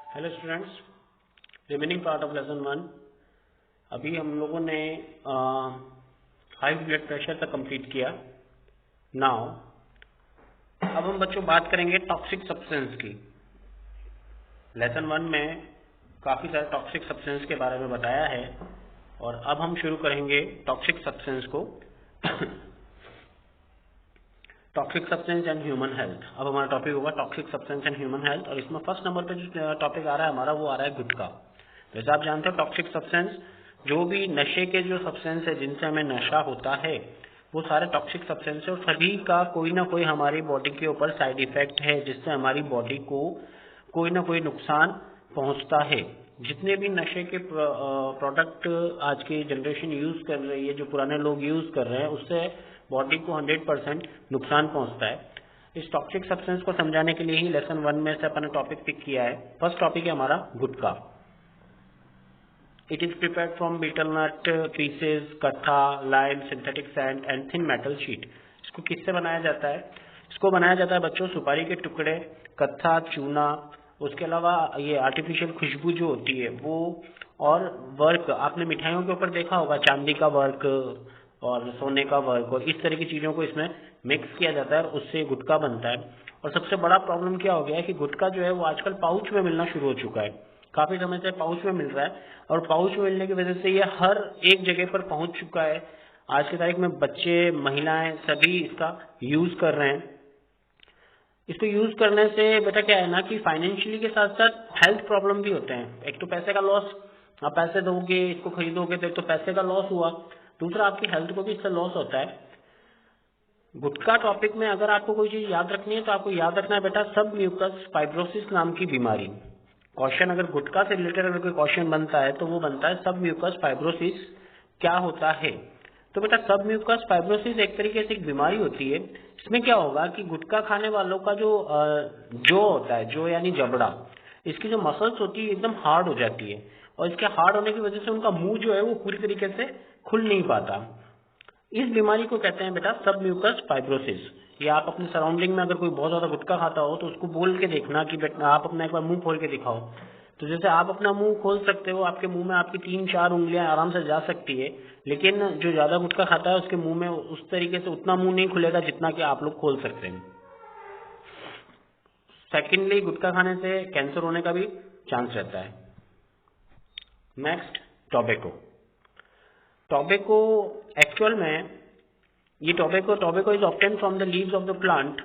Hello students, remaining part of lesson 1। अभी हम लोगों ने हाई ब्लड प्रेशर तक कंप्लीट किया। नाउ अब हम बच्चों बात करेंगे टॉक्सिक सब्सटेंस की। लेसन 1 में काफ़ी सारे टॉक्सिक सब्सटेंस के बारे में बताया है और अब हम शुरू करेंगे टॉक्सिक सब्सटेंस को। Toxic substance and human health. अब हमारा टॉपिक होगा toxic substance and human health और इसमें फर्स्ट नंबर पे जो टॉपिक आ रहा है हमारा वो आ रहा है गुटखा। जैसे आप जानते हो टॉक्सिक सब्सटेंस जो भी नशे के जो सब्सटेंस है जिनसे हमें नशा होता है वो सारे टॉक्सिक सब्सटेंस है और सभी का कोई ना कोई हमारी बॉडी के ऊपर साइड इफेक्ट है जिससे हमारी बॉडी को कोई ना कोई नुकसान पहुंचता है। जितने भी नशे के प्रोडक्ट आज की जनरेशन यूज कर रही है, जो पुराने लोग यूज कर रहे हैं, उससे बॉडी को 100% नुकसान पहुंचता है। इस टॉक्सिक सब्सटेंस को समझाने के लिए ही लेसन 1 में से अपन ने टॉपिक पिक किया है। फर्स्ट टॉपिक है हमारा gutkha. It is prepared from betel nut pieces, kattha, lime, synthetic sand and thin metal sheet. इसको किससे बनाया जाता है? इसको बनाया जाता है बच्चों सुपारी के टुकड़े, कत्था, चूना, उसके अलावा ये आर्टिफिशियल खुशबू जो होती है वो, और वर्क। आपने मिठाइयों के ऊपर देखा होगा चांदी का वर्क और सोने का वर्क, और इस तरह की चीजों को इसमें मिक्स किया जाता है और उससे गुटखा बनता है। और सबसे बड़ा प्रॉब्लम क्या हो गया है कि गुटखा जो है वो आजकल पाउच में मिलना शुरू हो चुका है। काफी समय से पाउच में मिल रहा है और पाउच में मिलने की वजह से ये हर एक जगह पर पहुंच चुका है। आज की तारीख में बच्चे, महिलाएं सभी इसका यूज कर रहे हैं। इसको यूज करने से बेटा क्या है ना कि फाइनेंशियली के साथ साथ हेल्थ प्रॉब्लम भी होते हैं। एक तो पैसे का लॉस, आप पैसे दोगे इसको खरीदोगे तो एक तो पैसे का लॉस हुआ, दूसरा आपकी हेल्थ को भी इससे लॉस होता है। गुटखा टॉपिक में अगर आपको कोई चीज याद रखनी है तो आपको याद रखना है बेटा सब म्यूकस फाइब्रोसिस नाम की बीमारी। क्वेश्चन अगर गुटखा से रिलेटेड अगर कोई क्वेश्चन बनता है तो वो बनता है सब म्यूकस फाइब्रोसिस क्या होता है। तो बेटा सब म्यूकस फाइब्रोसिस एक तरीके से एक बीमारी होती है। इसमें क्या होगा कि गुटखा खाने वालों का जो होता है, जो यानी जबड़ा, इसकी जो मसल्स होती है एकदम हार्ड हो जाती है और इसके हार्ड होने की वजह से उनका मुंह जो है वो पूरी तरीके से खुल नहीं पाता। इस बीमारी को कहते हैं बेटा सब म्यूकस फाइब्रोसिस। या आप अपने सराउंडिंग में अगर कोई बहुत ज्यादा गुटखा खाता हो तो उसको बोल के देखना कि बेटा आप अपना एक बार मुंह खोल के दिखाओ। तो जैसे आप अपना मुंह खोल सकते हो, आपके मुंह में आपकी 3-4 उंगलियां आराम से जा सकती है, लेकिन जो ज्यादा गुटखा खाता है उसके मुंह में उस तरीके से उतना मुंह नहीं खुलेगा जितना कि आप लोग खोल सकते हैं। सेकेंडली, गुटखा खाने से कैंसर होने का भी चांस रहता है। Next, tobacco. टोबैको एक्चुअल में ये tobacco is obtain from the leaves of the plant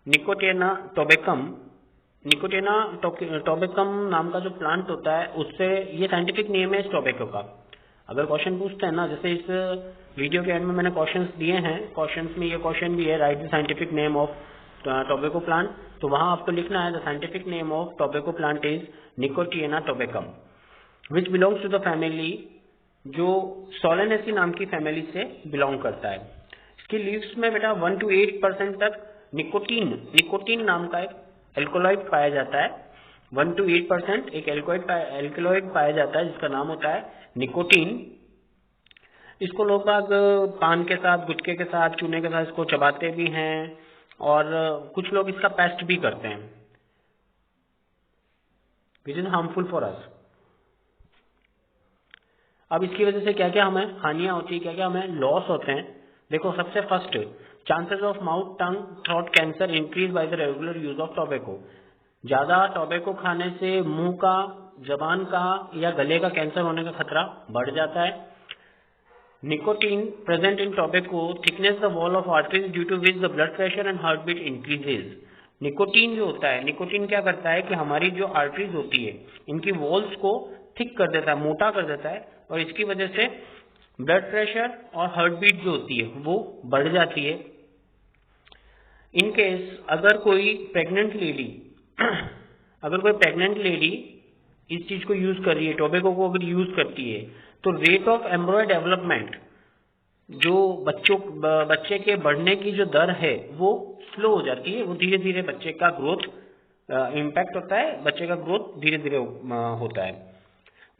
Nicotiana tabacum. Nicotiana tabacum नाम का जो प्लांट होता है उससे, ये साइंटिफिक नेम है इस टोबैको का। अगर क्वेश्चन पूछते हैं ना, जैसे इस वीडियो के एंड में मैंने क्वेश्चंस दिए हैं, क्वेश्चंस में ये क्वेश्चन भी है, write the scientific name of tobacco plant. तो वहां आपको लिखना है the scientific name of tobacco plant is Nicotiana tabacum which belongs to the family, जो सोलेनेसी नाम की फैमिली से बिलोंग करता है। इसकी लीव्स में बेटा 1 to 8% तक निकोटीन नाम का एक एल्कोलॉइड पाया जाता है। 1 to 8% एक एल्कोलॉइड पाया जाता है जिसका नाम होता है निकोटीन। इसको लोग बाग पान के साथ, गुटखे के साथ, चूने के साथ इसको चबाते भी हैं और कुछ लोग इसका पेस्ट भी करते हैं, which is harmful for us. अब इसकी वजह से क्या क्या हमें हानियां होती है, क्या क्या हमें लॉस होते हैं। देखो, सबसे first, chances of mouth tongue throat cancer increase by the regular use of tobacco. ज्यादा टोबैको खाने से मुंह का, जबान का या गले का कैंसर होने का खतरा बढ़ जाता है। Nicotine present in tobacco thickness the wall of arteries due to which the blood pressure and heart beat increases. Nicotine जो होता है, निकोटीन क्या करता है कि हमारी जो आर्टरीज होती है इनकी वॉल्स को थिक कर देता है, मोटा कर देता है, और इसकी वजह से ब्लड प्रेशर और हार्ट बीट जो होती है वो बढ़ जाती है। इन केस अगर कोई प्रेग्नेंट लेडी इस चीज को यूज कर रही है, टोबैको को अगर यूज करती है, तो रेट ऑफ एम्ब्रॉय डेवलपमेंट, जो बच्चे के बढ़ने की जो दर है वो स्लो हो जाती है। वो धीरे धीरे बच्चे का ग्रोथ इम्पैक्ट होता है, बच्चे का ग्रोथ धीरे धीरे होता है।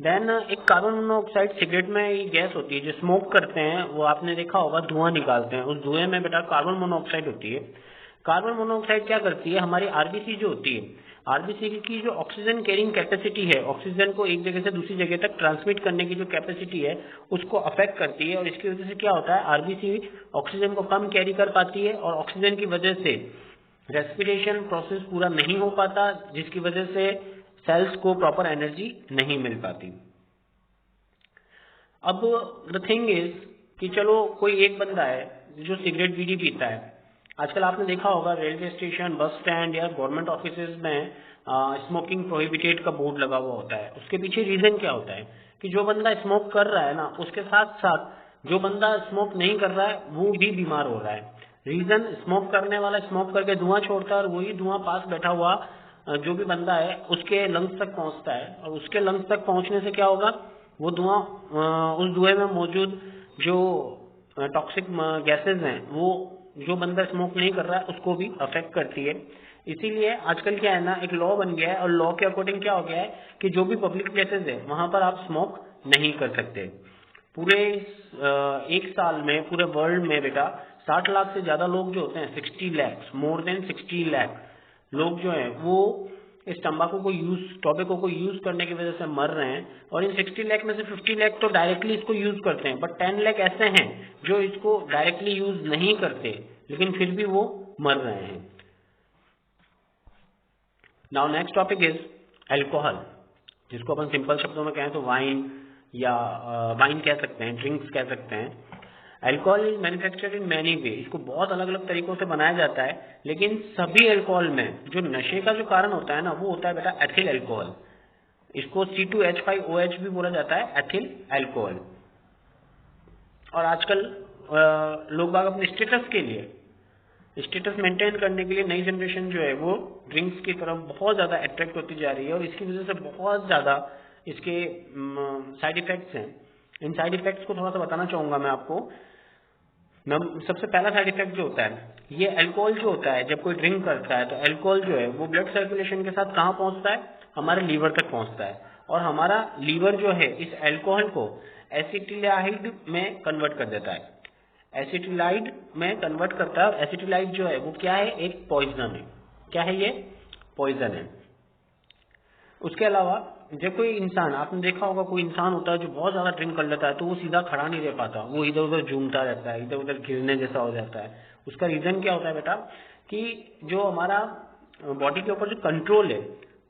देन एक कार्बन मोनोऑक्साइड, सिगरेट में ये गैस होती है, जो स्मोक करते हैं वो आपने देखा होगा, धुआं निकालते हैं, उस धुएं में बेटा कार्बन मोनोऑक्साइड होती है। कार्बन मोनोऑक्साइड क्या करती है, हमारी आरबीसी जो होती है, आरबीसी की जो ऑक्सीजन कैरिंग कैपेसिटी है, ऑक्सीजन को एक जगह से दूसरी जगह तक ट्रांसमिट करने की जो कैपेसिटी है उसको अफेक्ट करती है, और इसकी वजह से क्या होता है, आरबीसी ऑक्सीजन को कम कैरी कर पाती है और ऑक्सीजन की वजह से रेस्पिरेशन प्रोसेस पूरा नहीं हो पाता, जिसकी वजह से सेल्स को प्रॉपर एनर्जी नहीं मिल पाती। अब द थिंग इज कि चलो कोई एक बंदा है जो सिगरेट बीड़ी पीता है। आजकल आपने देखा होगा रेलवे स्टेशन, बस स्टैंड या गवर्नमेंट ऑफिसेज में स्मोकिंग प्रोहिबिटेड का बोर्ड लगा हुआ होता है। उसके पीछे रीजन क्या होता है कि जो बंदा स्मोक कर रहा है ना, उसके साथ साथ जो बंदा स्मोक नहीं कर रहा है वो भी बीमार हो रहा है। रीजन, स्मोक करने वाला स्मोक करके धुआं छोड़ता है और वही धुआं पास बैठा हुआ जो भी बंदा है उसके लंग्स तक पहुंचता है, और उसके लंग्स तक पहुंचने से क्या होगा, वो धुआं उस धुएं में मौजूद जो टॉक्सिक गैसेज हैं वो जो बंदा स्मोक नहीं कर रहा है उसको भी अफेक्ट करती है। इसीलिए आजकल क्या है ना, एक लॉ बन गया है, और लॉ के अकॉर्डिंग क्या हो गया है कि जो भी पब्लिक प्लेसेस है वहां पर आप स्मोक नहीं कर सकते। पूरे एक साल में पूरे वर्ल्ड में बेटा 60 लाख से ज्यादा लोग जो होते हैं, 60 लाख, मोर देन 60 लाख लोग जो हैं वो इस टोबैको को यूज करने की वजह से मर रहे हैं, और इन 60 लाख में से 50 लाख तो डायरेक्टली इसको यूज करते हैं, बट 10 लाख ऐसे हैं जो इसको डायरेक्टली यूज नहीं करते लेकिन फिर भी वो मर रहे हैं। Now next topic is alcohol, जिसको अपन सिंपल शब्दों में कहें तो वाइन या वाइन कह सकते हैं, ड्रिंक्स कह सकते हैं। Alcohol is manufactured in many way, इसको बहुत अलग अलग तरीकों से बनाया जाता है, लेकिन सभी अल्कोहल में जो नशे का जो कारण होता है ना वो होता है बेटा एथिल अल्कोहल। इसको C2H5OH भी बोला जाता है, एथिल अल्कोहल। और आजकल लोग बाग अपने स्टेटस के लिए, स्टेटस मेंटेन करने के लिए नई जनरेशन जो है वो ड्रिंक्स की तरफ बहुत ज्यादा अट्रैक्ट होती जा रही है, और इसकी वजह से बहुत ज्यादा इसके साइड इफेक्ट्स हैं। इन साइड इफेक्ट्स को थोड़ा सा बताना चाहूंगा मैं आपको। सबसे पहला साइड इफेक्ट जो होता है, ये अल्कोहल जो होता है, जब कोई ड्रिंक करता है तो अल्कोहल जो है वो ब्लड सर्कुलेशन के साथ कहाँ पहुंचता है, हमारे लीवर तक पहुंचता है, और हमारा लीवर जो है इस अल्कोहल को एसिटिलाइड में कन्वर्ट कर देता है, एसिटिलाइड में कन्वर्ट करता है। और एसिटिलाइड जो है वो क्या है, एक पॉइजन है। क्या है ये, पॉइजन है। उसके अलावा जब कोई इंसान, आपने देखा होगा कोई इंसान होता है जो बहुत ज्यादा ड्रिंक कर लेता है तो वो सीधा खड़ा नहीं रह पाता, वो इधर उधर झूमता रहता है, इधर उधर गिरने जैसा हो जाता है। उसका रीजन क्या होता है बेटा कि जो हमारा बॉडी के ऊपर जो कंट्रोल है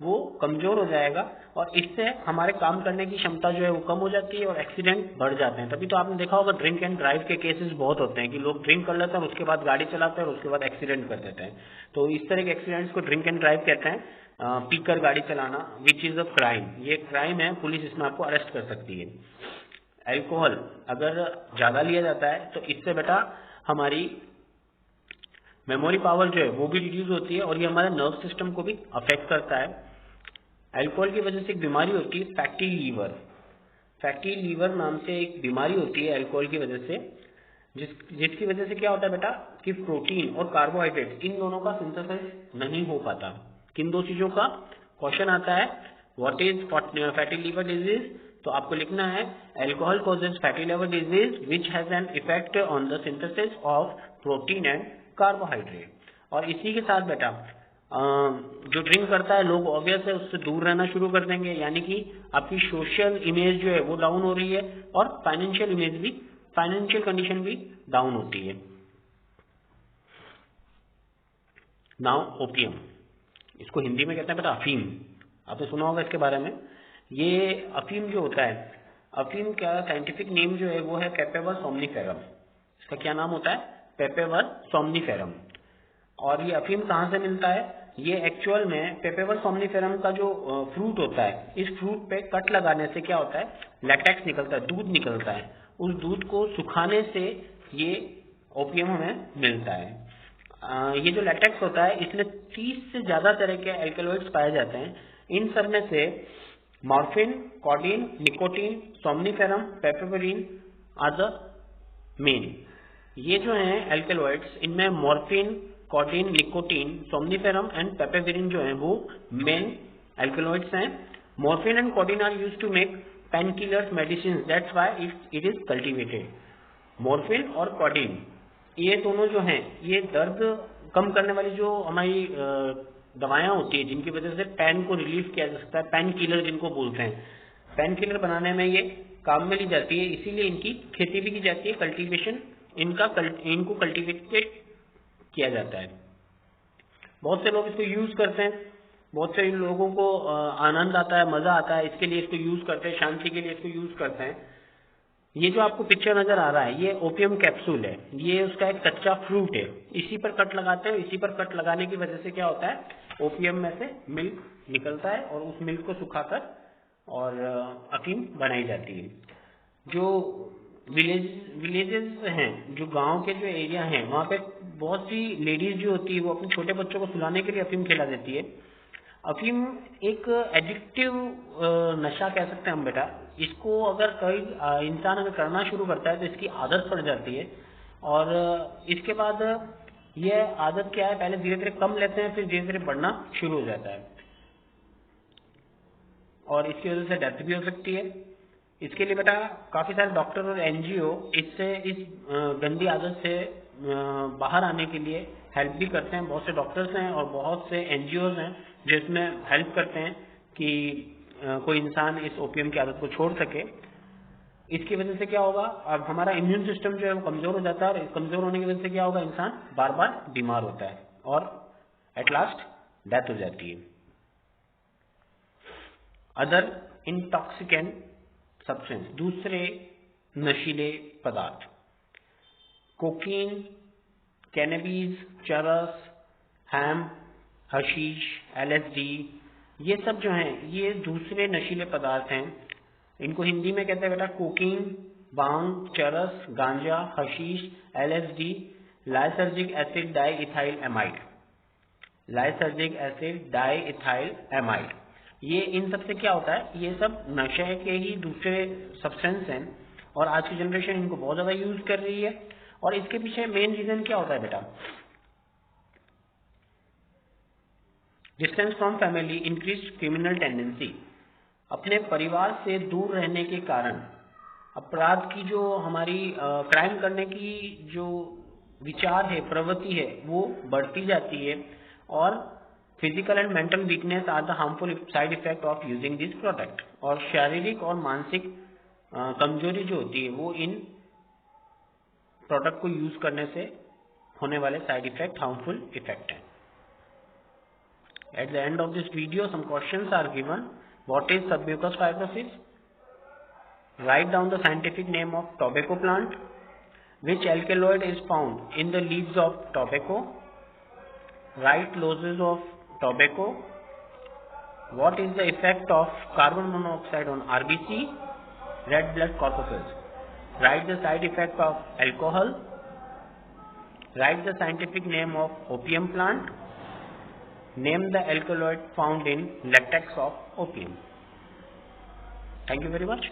वो कमजोर हो जाएगा, और इससे हमारे काम करने की क्षमता जो है वो कम हो जाती है और एक्सीडेंट बढ़ जाते हैं। तभी तो आपने देखा होगा ड्रिंक एंड ड्राइव के केसेस बहुत होते हैं कि लोग ड्रिंक कर लेते हैं और उसके बाद गाड़ी चलाते हैं और उसके बाद एक्सीडेंट कर देते हैं। तो इस तरह के एक्सीडेंट्स को ड्रिंक एंड ड्राइव कहते हैं, पीकर गाड़ी चलाना, विच इज अ क्राइम। ये क्राइम है, पुलिस इसमें आपको अरेस्ट कर सकती है। अल्कोहल अगर ज्यादा लिया जाता है तो इससे बेटा हमारी मेमोरी पावर जो है वो भी रिड्यूस होती है, और ये हमारे नर्व सिस्टम को भी अफेक्ट करता है। अल्कोहल की वजह से एक बीमारी होती है फैटी लीवर। फैटी लीवर नाम से एक बीमारी होती है अल्कोहल की वजह से, जिसकी वजह से क्या होता है बेटा कि प्रोटीन और कार्बोहाइड्रेट इन दोनों का सिंथेसिस नहीं हो पाता। किन दो चीजों का, क्वेश्चन आता है what is fatty liver disease, तो आपको लिखना है alcohol causes fatty liver disease which has an effect on the synthesis of protein and carbohydrate. और इसी के साथ बेटा जो ड्रिंक करता है लोग ऑब्वियस है उससे दूर रहना शुरू कर देंगे, यानी कि आपकी सोशल इमेज जो है वो डाउन हो रही है, और फाइनेंशियल इमेज भी, फाइनेंशियल कंडीशन भी डाउन होती है। नाउ ओपियम, इसको हिंदी में कहते हैं बेटा अफीम, आपने सुना होगा इसके बारे में। ये अफीम जो होता है, अफीम का साइंटिफिक नेम जो है वो है पेपेवर सोमनिफेरम। इसका क्या नाम होता है, पेपेवर सोमनिफेरम। और ये अफीम कहाँ से मिलता है, ये एक्चुअल में पेपेवर सोमनिफेरम का जो फ्रूट होता है, इस फ्रूट पे कट लगाने से क्या होता है, लैटेक्स निकलता है, दूध निकलता है। उस दूध को सुखाने से ये ओपियम हमें मिलता है। ये जो लैटेक्स होता है इसमें 30 से ज्यादा तरह के एल्कलॉइड्स पाए जाते हैं। इन सब में से morphine, codeine, nicotine, somniferum, papaverine are the main. ये जो हैं एल्कलॉइड्स, इनमें morphine, codeine, nicotine, somniferum and papaverine जो है वो मेन एल्कलॉइड्स हैं। Morphine and codeine are used to make pain killers medicine, that's why it is cultivated. Morphine और codeine ये दोनों जो हैं ये दर्द कम करने वाली जो हमारी दवाएं होती है जिनकी वजह से पेन को रिलीफ किया जा सकता है, पेन किलर जिनको बोलते हैं, पेन किलर बनाने में ये काम में ली जाती है, इसीलिए इनकी खेती भी की जाती है, कल्टीवेशन इनको कल्टीवेटेड किया जाता है। बहुत से लोग इसको यूज करते हैं, बहुत से लोगों को आनंद आता है, मजा आता है, इसके लिए इसको यूज करते हैं, शांति के लिए इसको यूज करते हैं। ये जो आपको पिक्चर नजर आ रहा है ये ओपियम कैप्सूल है, ये उसका एक कच्चा फ्रूट है, इसी पर कट लगाते हैं। इसी पर कट लगाने की वजह से क्या होता है, ओपियम में से मिल्क निकलता है और उस मिल्क को सुखाकर और अफीम बनाई जाती है। जो विलेजेस हैं, जो गांव के जो एरिया हैं, वहाँ पे बहुत सी लेडीज जो होती है वो अपने छोटे बच्चों को सुलाने के लिए अफीम खिला देती है। अफीम एक एडिक्टिव नशा कह सकते हैं हम बेटा। इसको अगर कोई इंसान अगर करना शुरू करता है तो इसकी आदत पड़ जाती है, और इसके बाद यह आदत क्या है, पहले धीरे धीरे कम लेते हैं, फिर धीरे धीरे बढ़ना शुरू हो जाता है और इसकी वजह से डेथ भी हो सकती है। इसके लिए बेटा काफी सारे डॉक्टर और एनजीओ इससे इस गंदी आदत से बाहर आने के लिए हेल्प भी करते हैं। बहुत से डॉक्टर्स हैं और बहुत से एनजीओज हैं जो इसमें हेल्प करते हैं कि कोई इंसान इस ओपियम की आदत को छोड़ सके। इसकी वजह से क्या होगा, अब हमारा इम्यून सिस्टम जो है वो कमजोर हो जाता है, और कमजोर होने की वजह से क्या होगा, इंसान बार बार बीमार होता है और एट लास्ट डेथ हो जाती है। अदर इंटॉक्सिकेंट सब्सटेंस, दूसरे नशीले पदार्थ, कोकीन, कैनबीज, चरस, हैम्प, हशीश, एलएसडी, ये सब जो हैं ये दूसरे नशीले पदार्थ हैं। इनको हिंदी में कहते हैं बेटा कोकीन, भांग, चरस, गांजा, hashish, LSD, lysergic acid diethyl amide, lysergic acid diethyl amide. ये इन सब से क्या होता है, ये सब नशे के ही दूसरे सब्सटेंस हैं और आज की जनरेशन इनको बहुत ज्यादा यूज कर रही है। और इसके पीछे मेन रीजन क्या होता है बेटा, distance from family, increase criminal tendency. अपने परिवार से दूर रहने के कारण अपराध की जो हमारी क्राइम करने की जो विचार है, प्रवृत्ति है, वो बढ़ती जाती है। और physical and mental weakness are the harmful side effect of using this product. और शारीरिक और मानसिक कमजोरी जो होती है वो इन प्रोडक्ट को यूज करने से होने वाले साइड इफेक्ट, हार्मफुल इफेक्ट हैं। At the end of this video, some questions are given. What is submucous fibrosis? Write down the scientific name of tobacco plant. Which alkaloid is found in the leaves of tobacco? Write losses of tobacco. What is the effect of carbon monoxide on RBC, red blood corpuscles? Write the side effect of alcohol. Write the scientific name of opium plant. Name the alkaloid found in latex of opium. Thank you very much.